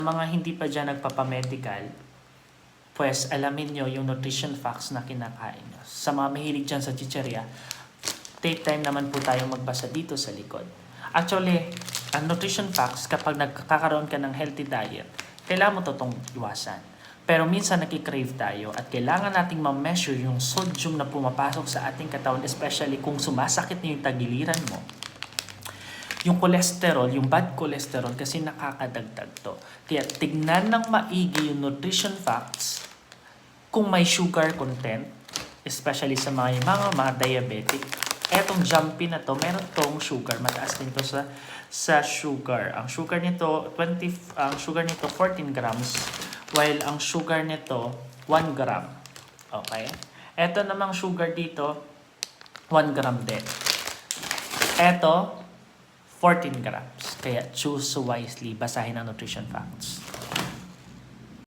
Mga hindi pa dyan nagpapamedical, pues alamin nyo yung nutrition facts na kinakain nyo. Sa mga mahilig dyan sa chicheria, take time naman po tayo magbasa dito sa likod. Actually, ang nutrition facts, kapag nagkakaroon ka ng healthy diet, kailangan mo itong iwasan. Pero minsan nakikrave tayo at kailangan nating ma-measure yung sodium na pumapasok sa ating katawan, especially kung sumasakit na yung tagiliran mo. Yung cholesterol, yung bad cholesterol, kasi nakakadagdag to. Kaya tignan ng maigi yung nutrition facts kung may sugar content, especially sa mga diabetic. Etong jumpy na to, meron tong sugar, mataas din to sa sugar. Ang sugar nito 14 grams, while ang sugar nito 1 gram. Okay? Eto namang sugar dito 1 gram din. Eto 14 grams. Kaya choose wisely, basahin ang nutrition facts.